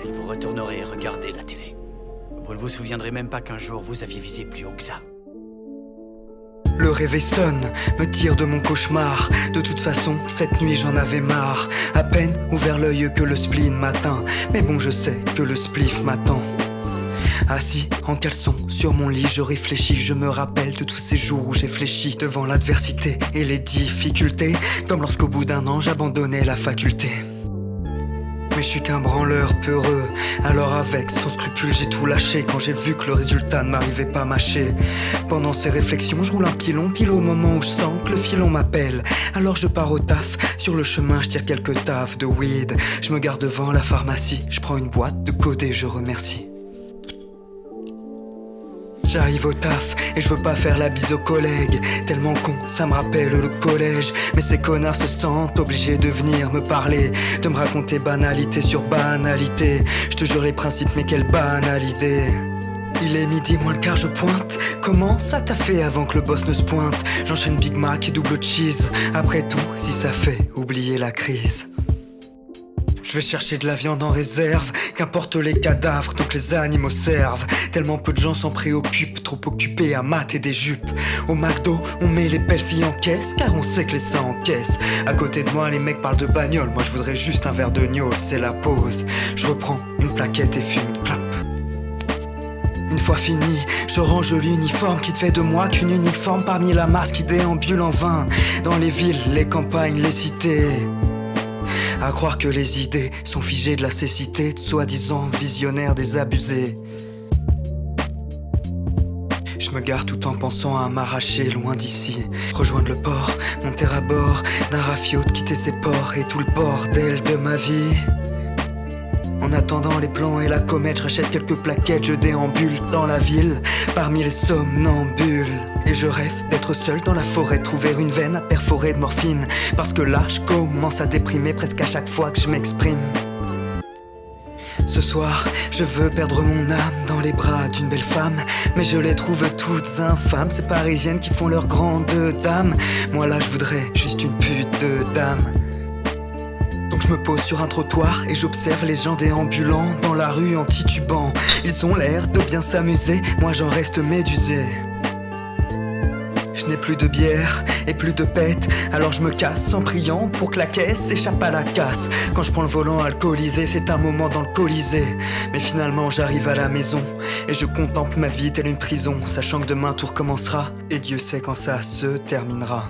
Puis vous retournerez regarder la télé. Vous ne vous souviendrez même pas qu'un jour vous aviez visé plus haut que ça. Le réveil sonne, me tire de mon cauchemar. De toute façon, cette nuit j'en avais marre. À peine ouvert l'œil que le spleen m'atteint. Mais bon, je sais que le spliff m'attend. Assis en caleçon sur mon lit, je réfléchis, je me rappelle de tous ces jours où j'ai fléchi devant l'adversité et les difficultés, comme lorsqu'au bout d'un an j'abandonnais la faculté. Mais je suis qu'un branleur peureux, alors avec sans scrupule j'ai tout lâché quand j'ai vu que le résultat ne m'arrivait pas mâché. Pendant ces réflexions je roule un pilon, pile au moment où je sens que le filon m'appelle. Alors je pars au taf, sur le chemin je tire quelques taffes de weed. Je me garde devant la pharmacie, je prends une boîte de codé, je remercie. J'arrive au taf et je veux pas faire la bise aux collègues. Tellement con, ça me rappelle le collège. Mais ces connards se sentent obligés de venir me parler, de me raconter banalité sur banalité. Je te jure les principes, mais quelle banale idée. Il est midi moins le quart, je pointe. Comment ça t'a fait avant que le boss ne se pointe? J'enchaîne Big Mac et double cheese. Après tout, si ça fait oublier la crise. Je vais chercher de la viande en réserve, qu'importe les cadavres, tant que les animaux servent. Tellement peu de gens s'en préoccupent, trop occupés à mater des jupes. Au McDo, on met les belles filles en caisse, car on sait que les seins encaissent. À côté de moi, les mecs parlent de bagnole, moi je voudrais juste un verre de gnôle, c'est la pause. Je reprends une plaquette et fume une clope. Une fois fini, je range l'uniforme qui te fait de moi qu'une uniforme parmi la masse qui déambule en vain dans les villes, les campagnes, les cités. À croire que les idées sont figées de la cécité de soi-disant visionnaires désabusés. Je me gare tout en pensant à m'arracher loin d'ici, rejoindre le port, monter à bord d'un rafiot, quitter ses ports et tout le bordel de ma vie. En attendant les plans et la comète, je rachète quelques plaquettes, je déambule dans la ville, parmi les somnambules. Et je rêve d'être seul dans la forêt, trouver une veine à perforer de morphine. Parce que là, je commence à déprimer presque à chaque fois que je m'exprime. Ce soir, je veux perdre mon âme dans les bras d'une belle femme, mais je les trouve toutes infâmes, ces parisiennes qui font leur grande dame. Moi là, je voudrais juste une pute de dame. Donc je me pose sur un trottoir et j'observe les gens déambulants dans la rue en titubant. Ils ont l'air de bien s'amuser, moi j'en reste médusé. Je n'ai plus de bière et plus de pète, alors je me casse en priant pour que la caisse échappe à la casse. Quand je prends le volant alcoolisé, c'est un moment dans le Colisée. Mais finalement j'arrive à la maison et je contemple ma vie telle une prison, sachant que demain tout recommencera et Dieu sait quand ça se terminera.